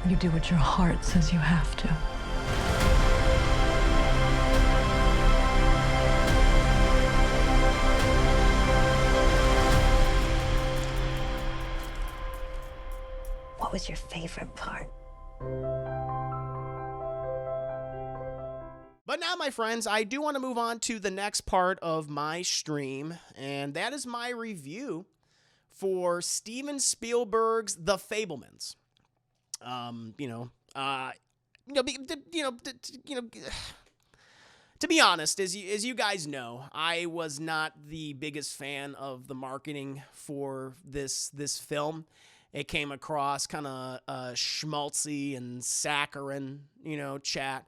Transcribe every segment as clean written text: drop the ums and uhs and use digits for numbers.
You do what your heart says you have to. What was your favorite part? But now, my friends, I do want to move on to the next part of my stream, and that is my review for Steven Spielberg's The Fabelmans. To be honest, as you guys know, I was not the biggest fan of the marketing for this film. It came across kind of schmaltzy and saccharine, chat.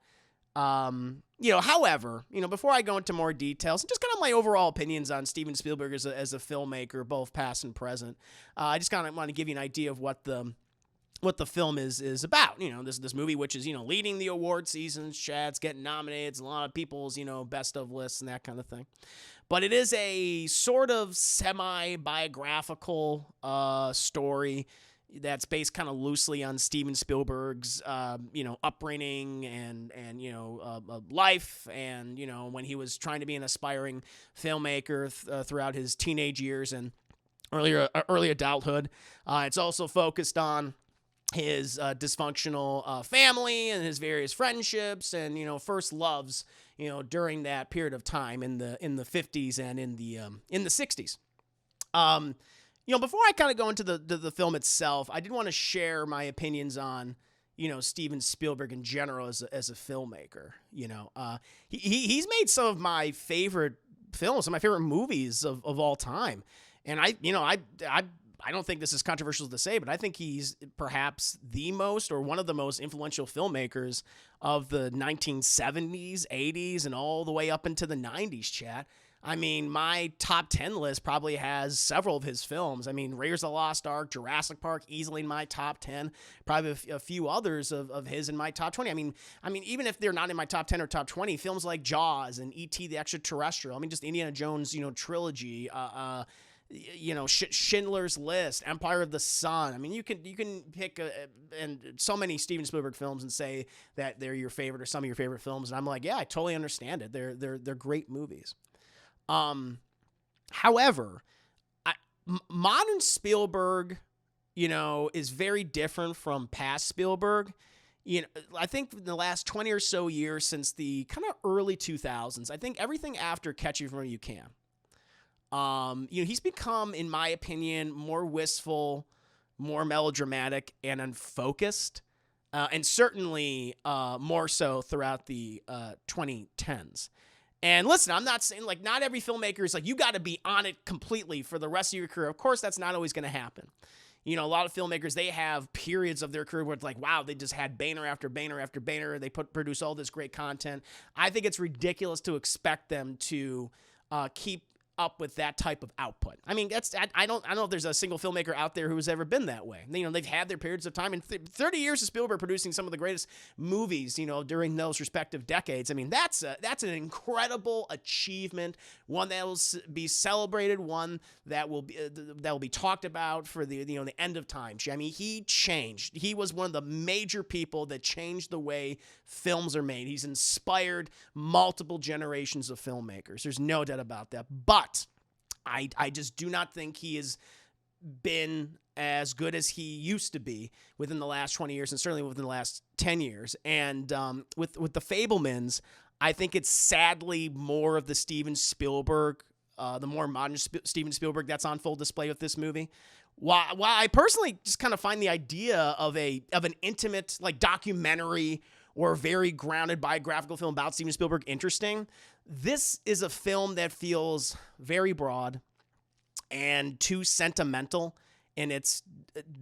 However, before I go into more details, just kind of my overall opinions on Steven Spielberg as a filmmaker, both past and present, I just kind of want to give you an idea of what the film is about. This movie, which is, leading the award seasons, Chad's getting nominated, a lot of people's, best of lists and that kind of thing. But it is a sort of semi-biographical story that's based kind of loosely on Steven Spielberg's, upbringing and life, and, when he was trying to be an aspiring filmmaker throughout his teenage years and early adulthood. It's also focused on his dysfunctional family and his various friendships and, first loves, during that period of time in the 50s and in the 60s. Before I kind of go into the film itself, I did want to share my opinions on, Steven Spielberg in general as a filmmaker. He's made some of my favorite films, some of my favorite movies of all time. And I don't think this is controversial to say, but I think he's perhaps the most or one of the most influential filmmakers of the 1970s, 80s, and all the way up into the 90s, chat. I mean, my top 10 list probably has several of his films. I mean, Raiders of the Lost Ark, Jurassic Park, easily in my top 10. Probably a few others of his in my top 20. I mean, even if they're not in my top 10 or top 20, films like Jaws and E.T. the Extraterrestrial. I mean, just Indiana Jones, trilogy. Schindler's List, Empire of the Sun. I mean, you can pick and so many Steven Spielberg films and say that they're your favorite or some of your favorite films. And I'm like, yeah, I totally understand it. They're great movies. However, modern Spielberg, is very different from past Spielberg. I think in the last 20 or so years since the kind of early 2000s, I think everything after Catch You From Where You Can, he's become, in my opinion, more wistful, more melodramatic and unfocused, and certainly more so throughout the 2010s. And listen, I'm not saying not every filmmaker is you got to be on it completely for the rest of your career. Of course, that's not always going to happen. A lot of filmmakers, they have periods of their career where it's wow, they just had banner after banner after banner. They produce all this great content. I think it's ridiculous to expect them to keep up with that type of output. I mean, I don't know if there's a single filmmaker out there who's ever been that way. They've had their periods of time, and 30 years of Spielberg producing some of the greatest movies, during those respective decades. I mean, that's an incredible achievement, one that will be celebrated, one that will be talked about for the end of time. I mean, he changed. He was one of the major people that changed the way films are made. He's inspired multiple generations of filmmakers. There's no doubt about that. But I just do not think he has been as good as he used to be within the last 20 years and certainly within the last 10 years. And with the Fabelmans, I think it's sadly more of the Steven Spielberg, the more modern Steven Spielberg that's on full display with this movie. While I personally just kind of find the idea of an intimate documentary or very grounded biographical film about Steven Spielberg interesting, this is a film that feels very broad and too sentimental in its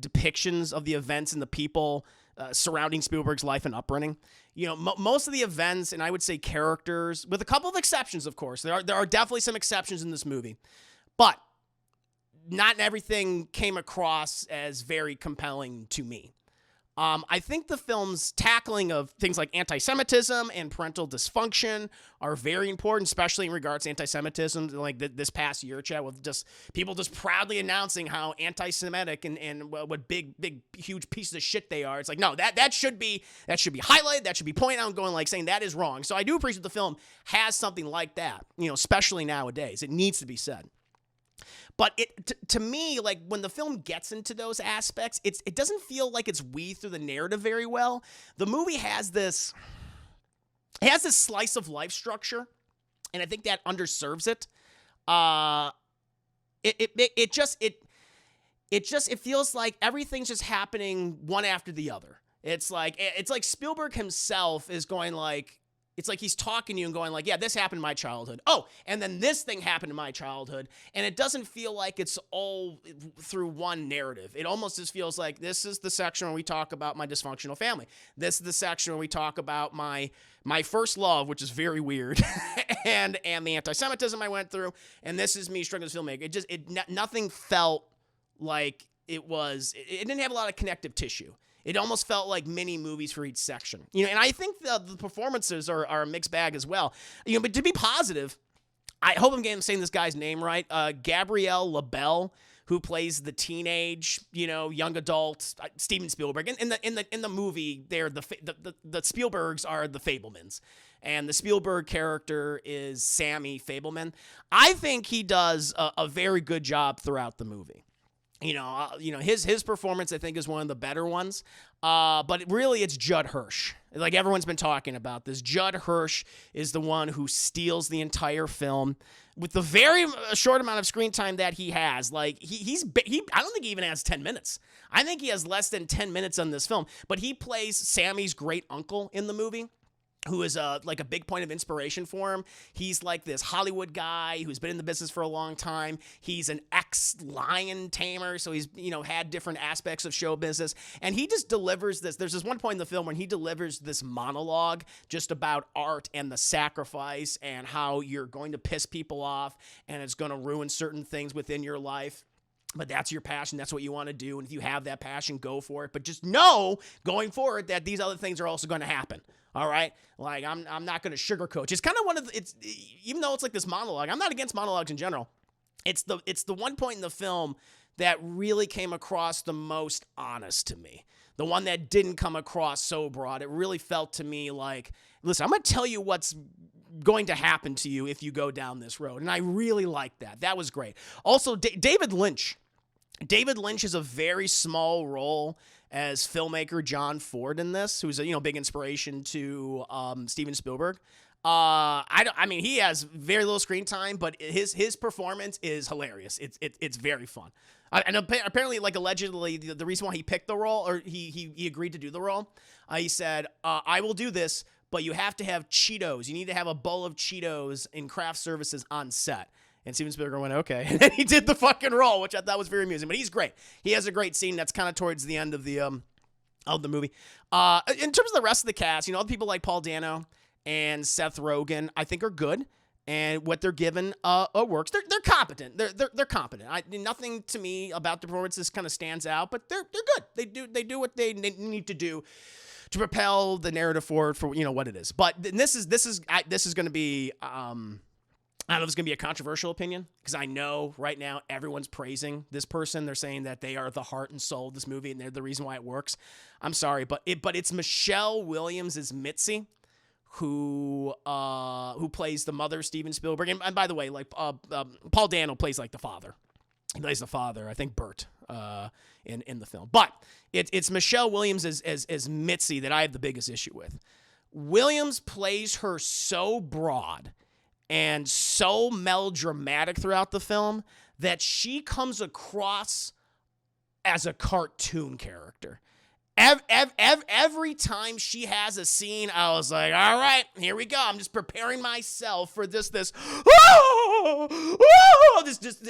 depictions of the events and the people surrounding Spielberg's life and upbringing. Most of the events, and I would say characters, with a couple of exceptions, of course. There are definitely some exceptions in this movie, but not everything came across as very compelling to me. I think the film's tackling of things like anti-Semitism and parental dysfunction are very important, especially in regards to anti-Semitism. Like this past year, Chad, with just people just proudly announcing how anti-Semitic and what big, huge pieces of shit they are. It's like, no, that should be highlighted. That should be pointed out and going like saying that is wrong. So I do appreciate the film has something like that, especially nowadays. It needs to be said. But to me, like when the film gets into those aspects, it doesn't feel like it's weaved through the narrative very well. The movie has this slice of life structure, and I think that underserves it. It feels like everything's just happening one after the other. It's like Spielberg himself is going like. It's like he's talking to you and going like, yeah, this happened in my childhood. Oh, and then this thing happened in my childhood. And it doesn't feel like it's all through one narrative. It almost just feels like this is the section where we talk about my dysfunctional family. This is the section where we talk about my first love, which is very weird, and the anti-Semitism I went through. And this is me struggling as a filmmaker. Nothing felt like it didn't have a lot of connective tissue. It almost felt like mini movies for each section, and I think the performances are a mixed bag as well, but to be positive, I hope I'm saying this guy's name right. Gabrielle LaBelle, who plays the teenage, young adult Steven Spielberg. In the movie, they're the Spielbergs are the Fabelmans, and the Spielberg character is Sammy Fabelman. I think he does a very good job throughout the movie. His performance, I think, is one of the better ones. But really, it's Judd Hirsch. Like everyone's been talking about this. Judd Hirsch is the one who steals the entire film with the very short amount of screen time that he has. Like I don't think he even has 10 minutes. I think he has less than 10 minutes on this film. But he plays Sammy's great uncle in the movie, who is like a big point of inspiration for him. He's like this Hollywood guy who's been in the business for a long time. He's an ex-lion tamer, so he's, had different aspects of show business. And he just delivers this. There's this one point in the film when he delivers this monologue just about art and the sacrifice and how you're going to piss people off and it's going to ruin certain things within your life. But that's your passion. That's what you want to do. And if you have that passion, go for it. But just know going forward that these other things are also going to happen. All right. Like I'm not going to sugarcoat. It's kind of one of even though it's like this monologue, I'm not against monologues in general. It's the one point in the film that really came across the most honest to me. The one that didn't come across so broad. It really felt to me like, listen, I'm going to tell you what's going to happen to you if you go down this road. And I really liked that. That was great. Also, David Lynch. David Lynch has a very small role as filmmaker John Ford in this, who's a big inspiration to Steven Spielberg. He has very little screen time, but his performance is hilarious. It's very fun. And apparently, like allegedly, the reason why he picked the role, or he agreed to do the role, he said, "I will do this, but you have to have Cheetos. You need to have a bowl of Cheetos in craft services on set." And Steven Spielberg went, okay. And then he did the fucking role, which I thought was very amusing. But he's great. He has a great scene that's kind of towards the end of the movie. In terms of the rest of the cast, other people like Paul Dano and Seth Rogen, I think are good. And what they're given works. They're competent. They're competent. Nothing to me about the performances kind of stands out, but they're good. They do what they need to do to propel the narrative forward for what it is. But this is going to be I don't know if it's going to be a controversial opinion, because I know right now everyone's praising this person. They're saying that they are the heart and soul of this movie and they're the reason why it works. I'm sorry, but it's Michelle Williams as Mitzi, who plays the mother of Steven Spielberg. And by the way, like Paul Dano plays like the father. He plays the father, I think Bert, in the film. But it's Michelle Williams as Mitzi that I have the biggest issue with. Williams plays her so broad and so melodramatic throughout the film that she comes across as a cartoon character. Every time she has a scene, I was like, all right, here we go. I'm just preparing myself for this,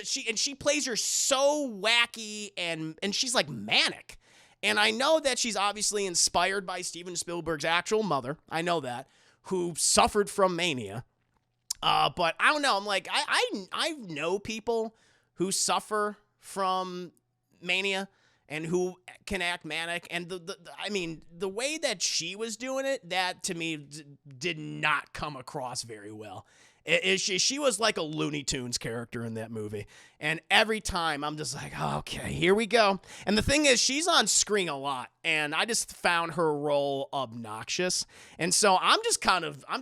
she plays her so wacky and she's like manic. And I know that she's obviously inspired by Steven Spielberg's actual mother. I know that, who suffered from mania. But I don't know. I'm like, I know people who suffer from mania, and who can act manic. And I mean, the way that she was doing it, that to me did not come across very well. She was like a Looney Tunes character in that movie. And every time I'm just like, oh, okay, here we go. And the thing is, she's on screen a lot, and I just found her role obnoxious. And so I'm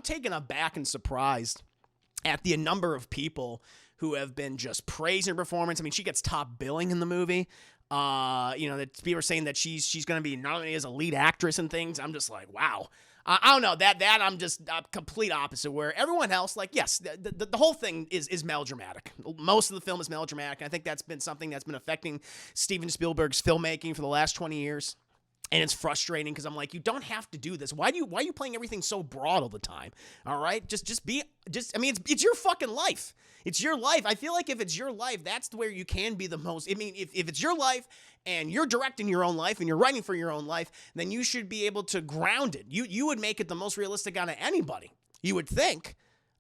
taken aback and surprised at the number of people who have been just praising her performance. I mean, she gets top billing in the movie. That people are saying that she's going to be nominated as a lead actress and things. I'm just like, wow. I don't know, that I'm just complete opposite, where everyone else, like, yes, the whole thing is melodramatic. Most of the film is melodramatic, and I think that's been something that's been affecting Steven Spielberg's filmmaking for the last 20 years. And it's frustrating because I'm like, you don't have to do this. Why are you playing everything so broad all the time? All right, I mean, it's your fucking life. It's your life. I feel like if it's your life, that's where you can be the most. I mean, if it's your life and you're directing your own life and you're writing for your own life, then you should be able to ground it. You would make it the most realistic out of anybody, you would think.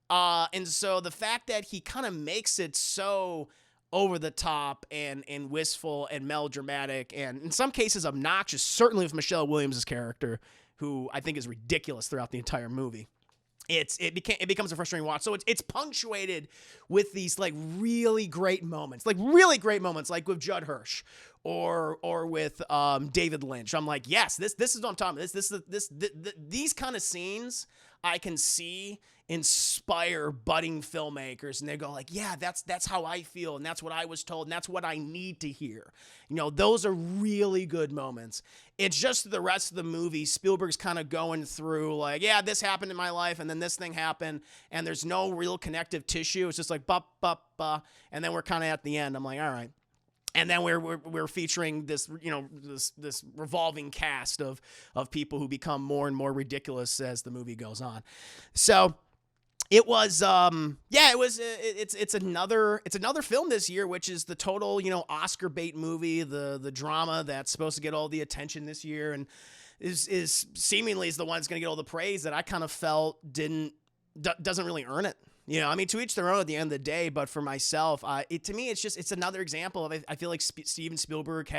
And so the fact that he kind of makes it so over the top and wistful and melodramatic and in some cases obnoxious, certainly with Michelle Williams' character, who I think is ridiculous throughout the entire movie. It becomes a frustrating watch. So it's punctuated with these like really great moments, like with Judd Hirsch or with David Lynch. I'm like, yes, this is what I'm talking about. These kind of scenes I can see inspire budding filmmakers, and they go like, yeah, that's how I feel, and that's what I was told, and that's what I need to hear. Those are really good moments. It's just the rest of the movie, Spielberg's kind of going through like, yeah, this happened in my life, and then this thing happened, and there's no real connective tissue. It's just like, and then we're kind of at the end. I'm like, all right. And then we're featuring this, this revolving cast of people who become more and more ridiculous as the movie goes on. So it was, it's another film this year, which is the total, Oscar bait movie, the drama that's supposed to get all the attention this year and is seemingly the one that's going to get all the praise that I kind of felt doesn't really earn it. I mean, to each their own at the end of the day, but for myself, to me, it's another example of, I feel like Steven Spielberg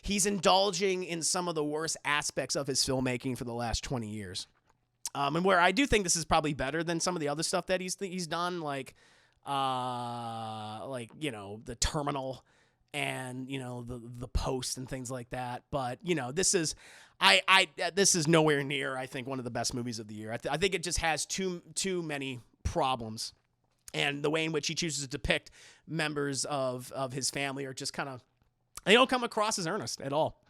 he's indulging in some of the worst aspects of his filmmaking for the last 20 years. And where I do think this is probably better than some of the other stuff that he's done, like The Terminal and, the Post and things like that. But, this is nowhere near, I think, one of the best movies of the year. I think it just has too many problems, and the way in which he chooses to depict members of his family are just kind of, they don't come across as earnest at all.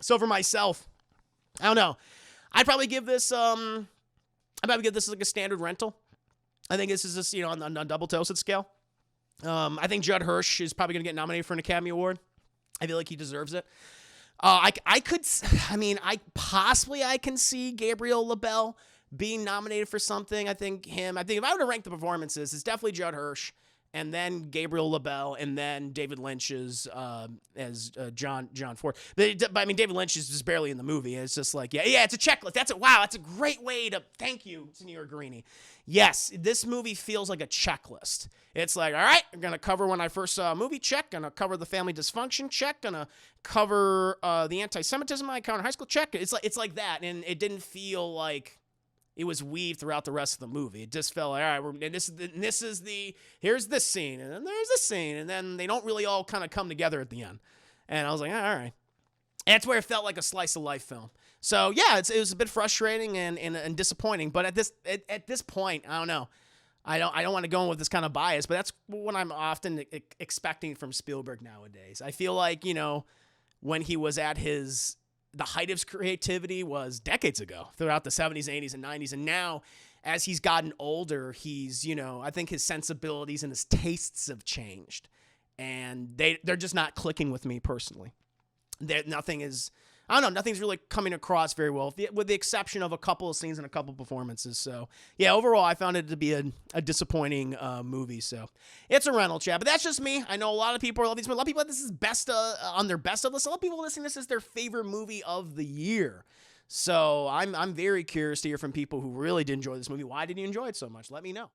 So for myself, I don't know, I'd probably give this like a standard rental. I think this is just, on a double toasted scale. I think Judd Hirsch is probably going to get nominated for an Academy Award. I feel like he deserves it. I can see Gabriel LaBelle being nominated for something. I think if I were to rank the performances, it's definitely Judd Hirsch, and then Gabriel LaBelle, and then David Lynch's as John Ford. But I mean, David Lynch is just barely in the movie. It's just like, yeah, it's a checklist. That's a great way to thank you, Senor Greenie. Yes, this movie feels like a checklist. It's like, all right, I'm gonna cover when I first saw a movie, check. Gonna cover the family dysfunction, check. Gonna cover the anti-Semitism I covered in high school, check. It's like that, and it didn't feel like it was weaved throughout the rest of the movie. It just felt like, all right, here's this scene, and then there's this scene, and then they don't really all kind of come together at the end. And I was like, all right. And that's where it felt like a slice of life film. So yeah, it was a bit frustrating and disappointing. But at this point, I don't know. I don't want to go in with this kind of bias, but that's what I'm often expecting from Spielberg nowadays. I feel like, when he was at the height of his creativity was decades ago, throughout the 70s, 80s, and 90s. And now, as he's gotten older, he's, I think his sensibilities and his tastes have changed. And they're just not clicking with me personally. Nothing's really coming across very well, with the exception of a couple of scenes and a couple of performances. So, yeah, overall, I found it to be a disappointing movie. So, it's a rental, chat. But that's just me. I know a lot of people love these. A lot of people this is best on their best of list. A lot of people listening to this is their favorite movie of the year. So, I'm very curious to hear from people who really did enjoy this movie. Why did you enjoy it so much? Let me know.